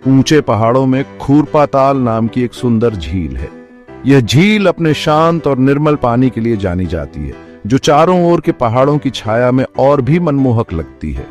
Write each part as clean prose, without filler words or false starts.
ऊंचे पहाड़ों में खूरपाताल नाम की एक सुंदर झील है। यह झील अपने शांत और निर्मल पानी के लिए जानी जाती है, जो चारों ओर के पहाड़ों की छाया में और भी मनमोहक लगती है।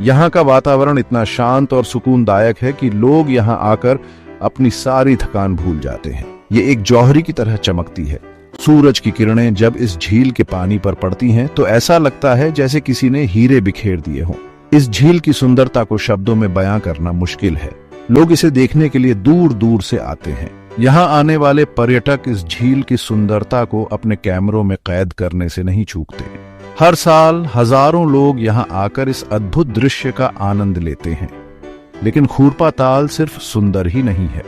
यहाँ का वातावरण इतना शांत और सुकूनदायक है कि लोग यहाँ आकर अपनी सारी थकान भूल जाते हैं। ये एक जौहरी की तरह चमकती है। सूरज की किरणें जब इस झील के पानी पर पड़ती हैं तो ऐसा लगता है जैसे किसी ने हीरे बिखेर दिए हों। इस झील की सुंदरता को शब्दों में बयां करना मुश्किल है। लोग इसे देखने के लिए दूर दूर से आते हैं। यहाँ आने वाले पर्यटक इस झील की सुंदरता को अपने कैमरों में कैद करने से नहीं चूकते। हर साल हजारों लोग यहाँ आकर इस अद्भुत दृश्य का आनंद लेते हैं। लेकिन खूरपाताल सिर्फ सुंदर ही नहीं है,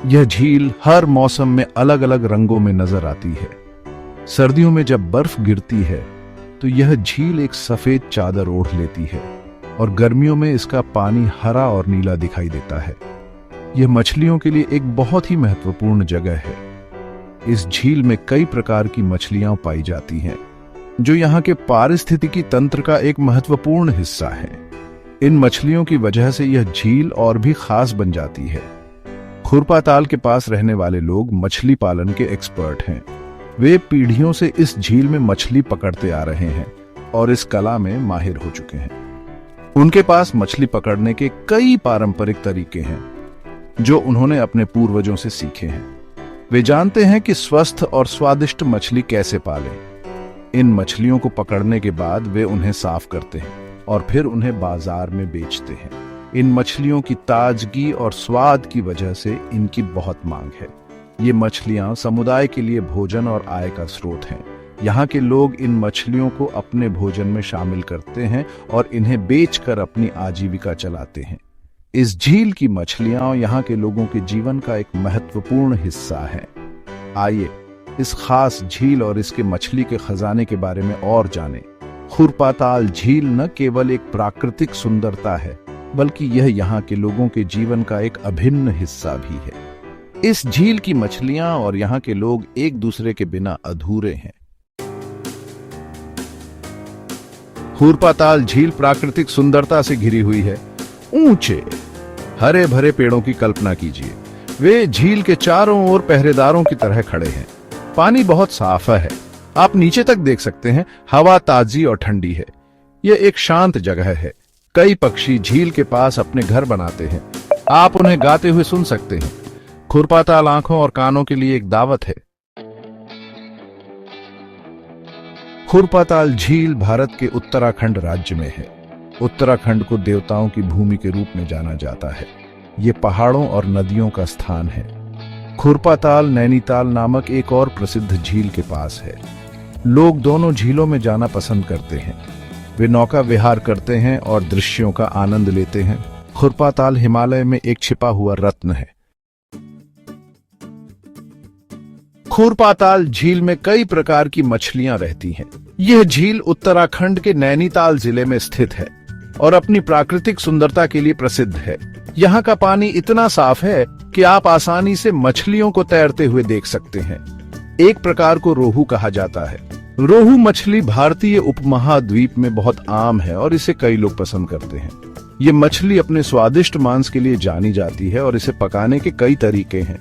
यह झील हर मौसम में अलग अलग रंगों में नजर आती है। सर्दियों में जब बर्फ गिरती है तो यह झील एक सफेद चादर ओढ़ लेती है और गर्मियों में इसका पानी हरा और नीला दिखाई देता है। यह मछलियों के लिए एक बहुत ही महत्वपूर्ण जगह है। इस झील में कई प्रकार की मछलियां पाई जाती हैं, जो यहाँ के पारिस्थितिकी तंत्र का एक महत्वपूर्ण हिस्सा है। इन मछलियों की वजह से यह झील और भी खास बन जाती है। खूरपाताल के पास रहने वाले लोग मछली पालन के एक्सपर्ट हैं। वे पीढ़ियों से इस झील में मछली पकड़ते आ रहे हैं और इस कला में माहिर हो चुके हैं। उनके पास मछली पकड़ने के कई पारंपरिक तरीके हैं, जो उन्होंने अपने पूर्वजों से सीखे हैं। वे जानते हैं कि स्वस्थ और स्वादिष्ट मछली कैसे पालें। इन मछलियों को पकड़ने के बाद वे उन्हें साफ करते हैं और फिर उन्हें बाजार में बेचते हैं। इन मछलियों की ताजगी और स्वाद की वजह से इनकी बहुत मांग है। ये मछलियां समुदाय के लिए भोजन और आय का स्रोत हैं। यहाँ के लोग इन मछलियों को अपने भोजन में शामिल करते हैं और इन्हें बेचकर अपनी आजीविका चलाते हैं। इस झील की मछलियां यहाँ के लोगों के जीवन का एक महत्वपूर्ण हिस्सा है। आइए इस खास झील और इसके मछली के खजाने के बारे में और जानें। खूरपाताल झील न केवल एक प्राकृतिक सुंदरता है, बल्कि यह यहाँ के लोगों के जीवन का एक अभिन्न हिस्सा भी है। इस झील की मछलियां और यहाँ के लोग एक दूसरे के बिना अधूरे हैं। खूरपाताल झील प्राकृतिक सुंदरता से घिरी हुई है। ऊंचे हरे भरे पेड़ों की कल्पना कीजिए। वे झील के चारों ओर पहरेदारों की तरह खड़े हैं। पानी बहुत साफ है, आप नीचे तक देख सकते हैं। हवा ताजी और ठंडी है। यह एक शांत जगह है। कई पक्षी झील के पास अपने घर बनाते हैं। आप उन्हें गाते हुए सुन सकते हैं। खूरपाताल आंखों और कानों के लिए एक दावत है। खूरपाताल झील भारत के उत्तराखंड राज्य में है। उत्तराखंड को देवताओं की भूमि के रूप में जाना जाता है। ये पहाड़ों और नदियों का स्थान है। खूरपाताल नैनीताल नामक एक और प्रसिद्ध झील के पास है। लोग दोनों झीलों में जाना पसंद करते हैं। वे नौका विहार करते हैं और दृश्यों का आनंद लेते हैं। खूरपाताल हिमालय में एक छिपा हुआ रत्न है। खूरपाताल झील में कई प्रकार की मछलियां रहती हैं। यह झील उत्तराखंड के नैनीताल जिले में स्थित है और अपनी प्राकृतिक सुंदरता के लिए प्रसिद्ध है। यहाँ का पानी इतना साफ है कि आप आसानी से मछलियों को तैरते हुए देख सकते हैं। एक प्रकार को रोहू कहा जाता है। रोहू मछली भारतीय उपमहाद्वीप में बहुत आम है और इसे कई लोग पसंद करते हैं। ये मछली अपने स्वादिष्ट मांस के लिए जानी जाती है और इसे पकाने के कई तरीके हैं।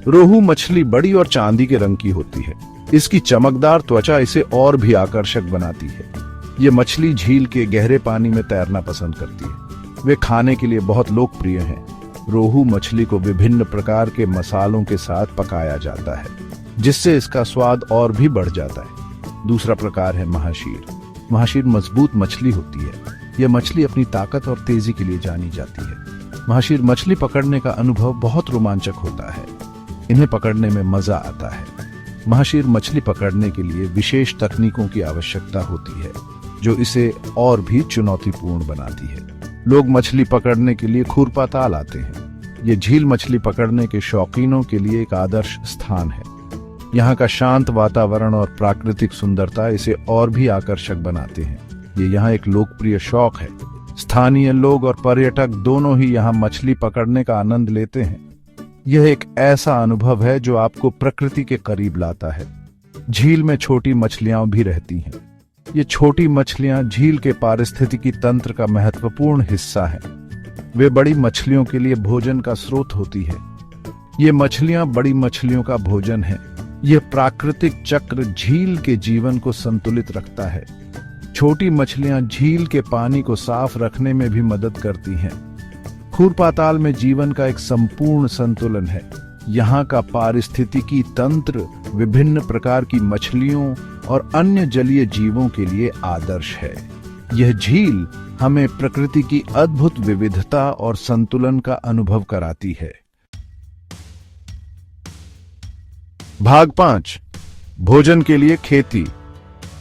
रोहू मछली बड़ी और चांदी के रंग की होती है। इसकी चमकदार त्वचा इसे और भी आकर्षक बनाती है। ये मछली झील के गहरे पानी में तैरना पसंद करती है। वे खाने के लिए बहुत लोकप्रिय हैं। रोहू मछली को विभिन्न प्रकार के मसालों के साथ पकाया जाता है, जिससे इसका स्वाद और भी बढ़ जाता है। दूसरा प्रकार है महाशीर। महाशीर मजबूत मछली होती है। यह मछली अपनी ताकत और तेजी के लिए जानी जाती है। महाशीर मछली पकड़ने का अनुभव बहुत रोमांचक होता है। इन्हें पकड़ने में मजा आता है। महाशीर मछली पकड़ने के लिए विशेष तकनीकों की आवश्यकता होती है, जो इसे और भी चुनौतीपूर्ण बनाती है। लोग मछली पकड़ने के लिए खूरपाताल आते हैं। ये झील मछली पकड़ने के शौकीनों के लिए एक आदर्श स्थान है। यहाँ का शांत वातावरण और प्राकृतिक सुंदरता इसे और भी आकर्षक बनाते हैं। ये यहाँ एक लोकप्रिय शौक है। स्थानीय लोग और पर्यटक दोनों ही यहाँ मछली पकड़ने का आनंद लेते हैं। यह एक ऐसा अनुभव है जो आपको प्रकृति के करीब लाता है। झील में छोटी मछलियां भी रहती हैं। ये छोटी मछलियां झील के पारिस्थितिकी तंत्र का महत्वपूर्ण हिस्सा है। वे बड़ी मछलियों के लिए भोजन का स्रोत होती है। ये मछलियां बड़ी मछलियों का भोजन है। यह प्राकृतिक चक्र झील के जीवन को संतुलित रखता है। छोटी मछलियां झील के पानी को साफ रखने में भी मदद करती हैं। खुरपाताल में जीवन का एक संपूर्ण संतुलन है। यहाँ का पारिस्थितिकी तंत्र विभिन्न प्रकार की मछलियों और अन्य जलीय जीवों के लिए आदर्श है। यह झील हमें प्रकृति की अद्भुत विविधता और संतुलन का अनुभव कराती है। भाग 5, भोजन के लिए खेती।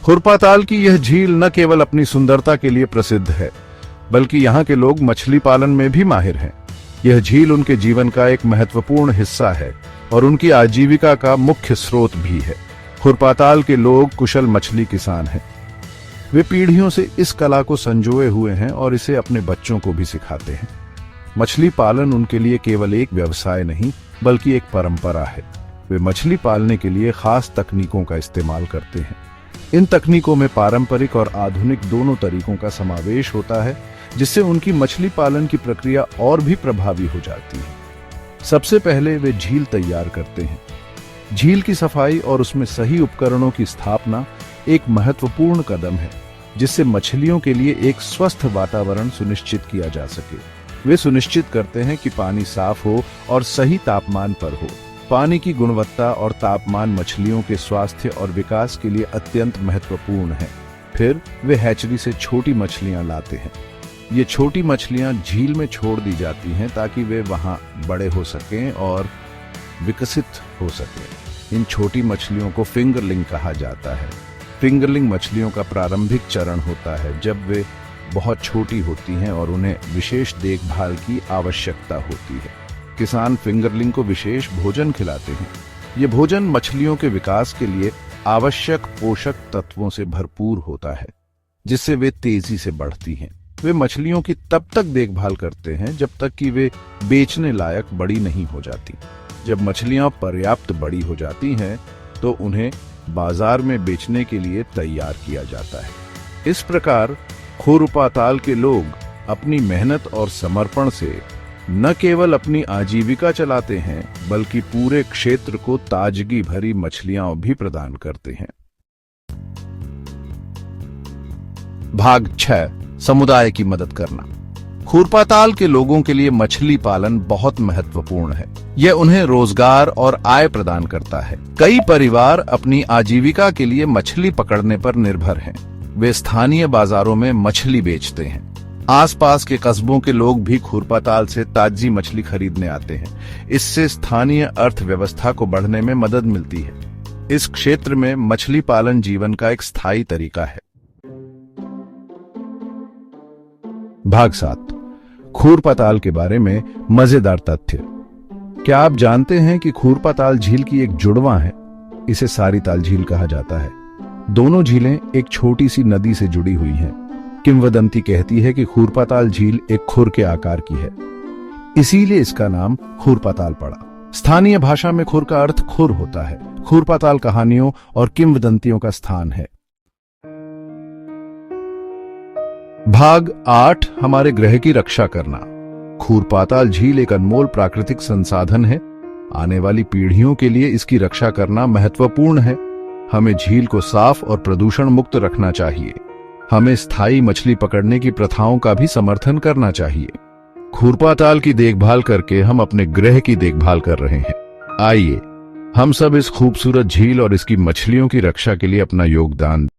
खुरपाताल की यह झील न केवल अपनी सुंदरता के लिए प्रसिद्ध है, बल्कि यहाँ के लोग मछली पालन में भी माहिर हैं। यह झील उनके जीवन का एक महत्वपूर्ण हिस्सा है और उनकी आजीविका का मुख्य स्रोत भी है। खुरपाताल के लोग कुशल मछली किसान हैं। वे पीढ़ियों से इस कला को संजोए हुए हैं और इसे अपने बच्चों को भी सिखाते हैं। मछली पालन उनके लिए केवल एक व्यवसाय नहीं, बल्कि एक परंपरा है। वे मछली पालने के लिए खास तकनीकों का इस्तेमाल करते हैं। इन तकनीकों में पारंपरिक और आधुनिक दोनों तरीकों का समावेश होता है, जिससे उनकी मछली पालन की प्रक्रिया और भी प्रभावी हो जाती है। सबसे पहले वे झील तैयार करते हैं। झील की सफाई और उसमें सही उपकरणों की स्थापना एक महत्वपूर्ण कदम है, जिससे मछलियों के लिए एक स्वस्थ वातावरण सुनिश्चित किया जा सके। वे सुनिश्चित करते हैं कि पानी साफ हो और सही तापमान पर हो। पानी की गुणवत्ता और तापमान मछलियों के स्वास्थ्य और विकास के लिए अत्यंत महत्वपूर्ण है। फिर वे हैचरी से छोटी मछलियां लाते हैं। ये छोटी मछलियां झील में छोड़ दी जाती हैं ताकि वे वहां बड़े हो सकें और विकसित हो सकें। इन छोटी मछलियों को फिंगरलिंग कहा जाता है। फिंगरलिंग मछलियों का प्रारंभिक चरण होता है, जब वे बहुत छोटी होती हैं और उन्हें विशेष देखभाल की आवश्यकता होती है। किसान फिंगरलिंग को विशेष भोजन खिलाते हैं। ये भोजन मछलियों के विकास के लिए आवश्यक पोषक तत्वों से भरपूर होता है, जिससे वे तेजी से बढ़ती हैं। वे मछलियों की तब तक देखभाल करते हैं जब तक कि वे बेचने लायक बड़ी नहीं हो जाती। जब मछलियां पर्याप्त बड़ी हो जाती हैं, तो उन्हें बाजार में बेचने के लिए तैयार किया जाता है। इस प्रकार खुरपाताल के लोग अपनी मेहनत और समर्पण से न केवल अपनी आजीविका चलाते हैं, बल्कि पूरे क्षेत्र को ताजगी भरी मछलियां भी प्रदान करते हैं। भाग 6, समुदाय की मदद करना। खुरपाताल के लोगों के लिए मछली पालन बहुत महत्वपूर्ण है। यह उन्हें रोजगार और आय प्रदान करता है। कई परिवार अपनी आजीविका के लिए मछली पकड़ने पर निर्भर हैं। वे स्थानीय बाजारों में मछली बेचते हैं। आसपास के कस्बों के लोग भी खुरपाताल से ताजी मछली खरीदने आते हैं। इससे स्थानीय अर्थव्यवस्था को बढ़ने में मदद मिलती है। इस क्षेत्र में मछली पालन जीवन का एक स्थायी तरीका है। भाग 7, खुरपाताल के बारे में मजेदार तथ्य। क्या आप जानते हैं कि खुरपाताल झील की एक जुड़वां है? इसे सारीताल झील कहा जाता है। दोनों झीलें एक छोटी सी नदी से जुड़ी हुई हैं। किंवदंती कहती है कि खुरपाताल झील एक खुर के आकार की है, इसीलिए इसका नाम खुरपाताल पड़ा। स्थानीय भाषा में खुर का अर्थ खुर होता है। खुरपाताल कहानियों और किंवदंतियों का स्थान है। भाग 8, हमारे ग्रह की रक्षा करना। खुरपाताल झील एक अनमोल प्राकृतिक संसाधन है। आने वाली पीढ़ियों के लिए इसकी रक्षा करना महत्वपूर्ण है। हमें झील को साफ और प्रदूषण मुक्त रखना चाहिए। हमें स्थायी मछली पकड़ने की प्रथाओं का भी समर्थन करना चाहिए। खुरपाताल की देखभाल करके हम अपने ग्रह की देखभाल कर रहे हैं। आइए हम सब इस खूबसूरत झील और इसकी मछलियों की रक्षा के लिए अपना योगदान